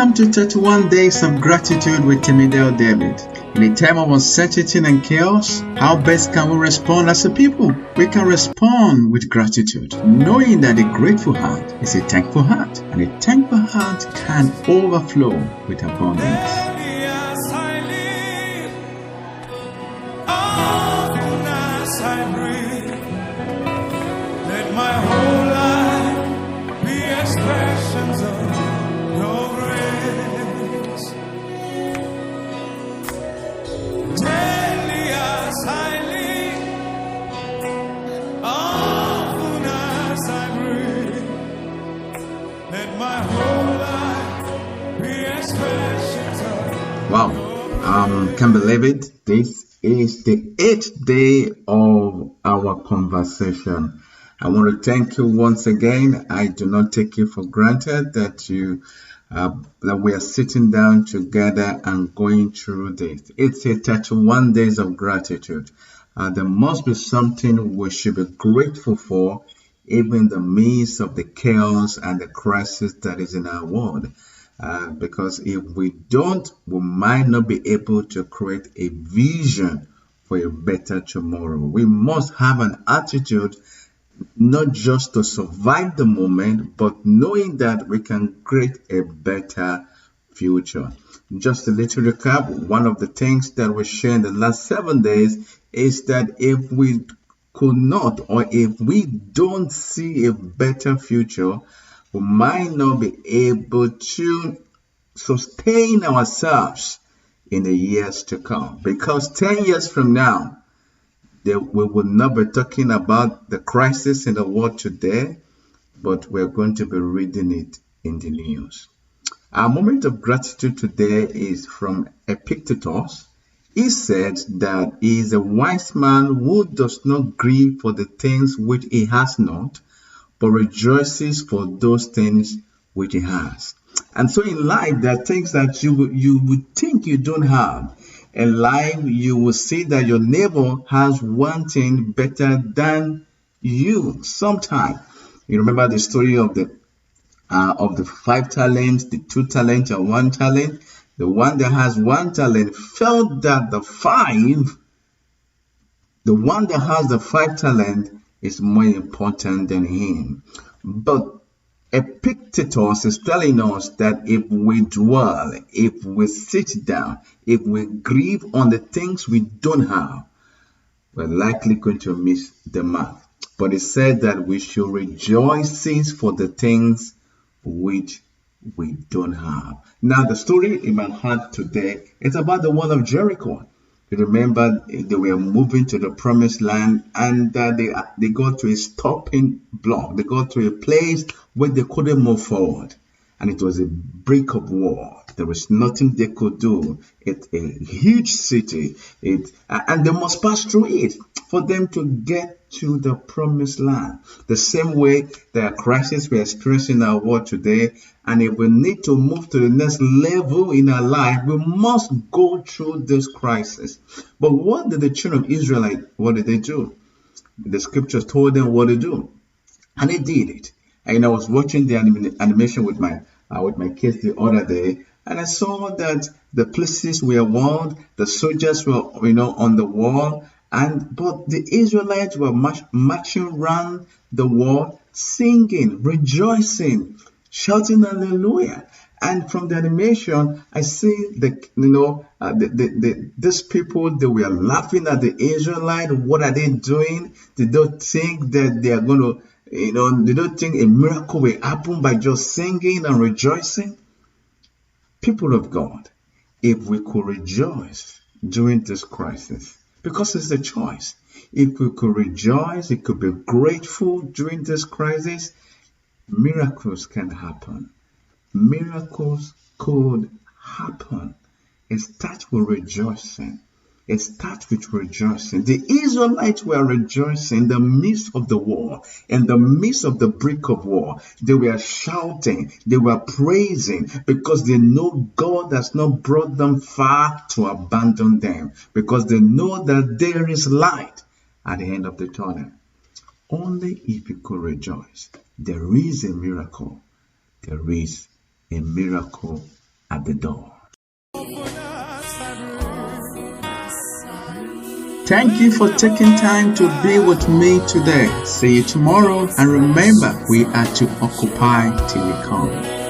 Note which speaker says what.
Speaker 1: Welcome to 31 Days of Gratitude with Timidale David. In a time of uncertainty and chaos, how best can we respond as a people? We can respond with gratitude, knowing that a grateful heart is a thankful heart, and a thankful heart can overflow with abundance. Wow, can't believe it. This is the 8th day of our conversation. I want to thank you once again. I do not take it for granted that we are sitting down together and going through this. It's a 31 days of gratitude. There must be something we should be grateful for, even in the midst of the chaos and the crisis that is in our world. Because if we don't, we might not be able to create a vision for a better tomorrow. We must have an attitude not just to survive the moment, but knowing that we can create a better future. Just a little recap, one of the things that we shared in the last 7 days is that if we could not, or if we don't see a better future, we might not be able to sustain ourselves in the years to come. Because 10 years from now, we will not be talking about the crisis in the world today, but we're going to be reading it in the news. Our moment of gratitude today is from Epictetus. He said that he is a wise man who does not grieve for the things which he has not, but rejoices for those things which he has. And so in life, there are things that you would think you don't have. In life, you will see that your neighbor has one thing better than you. Sometimes, you remember the story of the 5 talents, the 2 talents, and 1 talent. The one that has 1 talent felt that the one that has the 5 talent is more important than him. But Epictetus is telling us that if we dwell, if we sit down, if we grieve on the things we don't have, we're likely going to miss the mark. But he said that we should rejoice for the things which we don't have. Now, the story in my heart today is about the wall of Jericho. You remember they were moving to the promised land, and they got to a stopping block. They got to a place where they couldn't move forward, and it was a brick of wall. There was nothing they could do. It's a huge city, and they must pass through it for them to get to the promised land. The same way there are crises we're experiencing in our world today, and if we need to move to the next level in our life, we must go through this crisis. But what did the children of Israel, what did they do? The scriptures told them what to do, and they did it. And I was watching the animation with my kids the other day, and I saw that the places were walled, the soldiers were on the wall, but the Israelites were marching around the wall, singing, rejoicing, shouting hallelujah. And from the animation, I see these people, they were laughing at the Israelites. What are they doing? They don't think that they are going to, they don't think a miracle will happen by just singing and rejoicing. People of God, if we could rejoice during this crisis, because it's a choice. If we could rejoice, we could be grateful during this crisis, miracles can happen. Miracles could happen. It starts with rejoicing. It starts with rejoicing. The Israelites were rejoicing in the midst of the war, in the midst of the brick of war. They were shouting, they were praising, because they know God has not brought them far to abandon them, because they know that there is light at the end of the tunnel. Only if you could rejoice. There is a miracle. There is a miracle at the door. Thank you for taking time to be with me today. See you tomorrow, and remember, we are to occupy till we come.